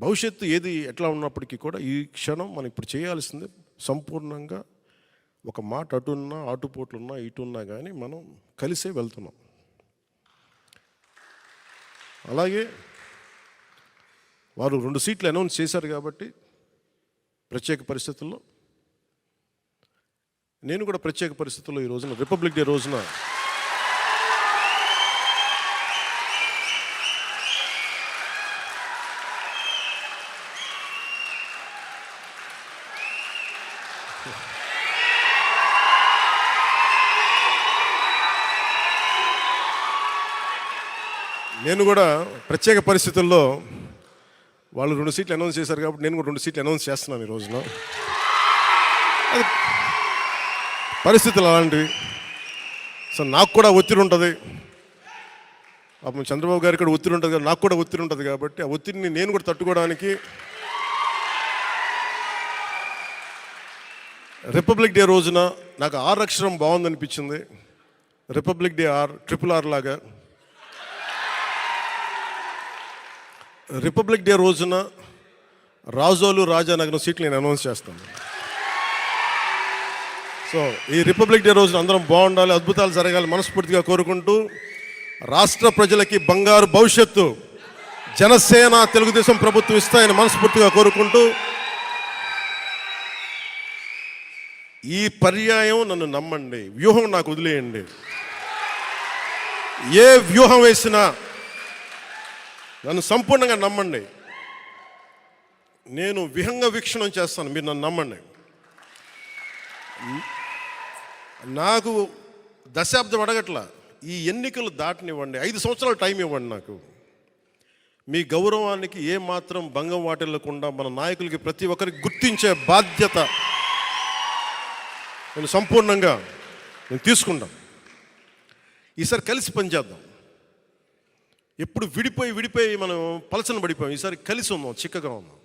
భవిష్యత్తు ఏది ఎట్లా ఉన్నప్పటికీ కూడా ఈ క్షణం మనం ఇప్పుడు చేయాల్సింది సంపూర్ణంగా ఒక మాట అటున్నా ఆటుపోట్లున్నా ఇటున్నా కానీ మనం కలిసే వెళ్తున్నాం. అలాగే వారు 2 సీట్లు అనౌన్స్ చేశారు కాబట్టి ప్రత్యేక పరిస్థితుల్లో నేను కూడా ప్రత్యేక పరిస్థితుల్లో ఈ రోజున రిపబ్లిక్ డే రోజున నేను కూడా ప్రత్యేక పరిస్థితుల్లో వాళ్ళు 2 సీట్లు అనౌన్స్ చేశారు కాబట్టి నేను కూడా 2 సీట్లు అనౌన్స్ చేస్తున్నాను ఈ రోజున. అది పరిస్థితులు అలాంటివి. సో నాకు కూడా ఒత్తిడి ఉంటుంది, పాపం చంద్రబాబు గారికి కూడా ఒత్తిడి ఉంటుంది, నాకు కూడా ఒత్తిడి ఉంటుంది. కాబట్టి ఆ ఒత్తిడిని నేను కూడా తట్టుకోవడానికి రిపబ్లిక్ డే రోజున నాకు ఆర్ అక్షరం బాగుందనిపించింది. రిపబ్లిక్ డే RRR లాగా రిపబ్లిక్ డే రోజున రాజోలు రాజానగరం సీట్లు నేను అనౌన్స్ చేస్తాను. సో ఈ రిపబ్లిక్ డే రోజున అందరం బాగుండాలి, అద్భుతాలు జరగాలి మనస్ఫూర్తిగా కోరుకుంటూ, రాష్ట్ర ప్రజలకి బంగారు భవిష్యత్తు జనసేన తెలుగుదేశం ప్రభుత్వం ఇస్తాయని మనస్ఫూర్తిగా కోరుకుంటూ, ఈ పర్యాయం నన్ను నమ్మండి, వ్యూహం నాకు వదిలేయండి. ఏ వ్యూహం వేసినా నన్ను సంపూర్ణంగా నమ్మండి. నేను విహంగ వీక్షణం చేస్తాను, మీరు నన్ను నమ్మండి. నాకు దశాబ్దం అడగట్లా, ఈ ఎన్నికలు దాటనివ్వండి, 5 సంవత్సరాలు టైం ఇవ్వండి. నాకు మీ గౌరవానికి ఏమాత్రం భంగం వాటిల్లకుండా మన నాయకులకి ప్రతి ఒక్కరికి గుర్తించే బాధ్యత నేను సంపూర్ణంగా తీసుకుంటాం. ఈసారి కలిసి పనిచేద్దాం. ఎప్పుడు విడిపోయి మనం పలచన పడిపోయాం. ఈసారి కలిసి ఉందాం, చిక్కగా ఉందాం.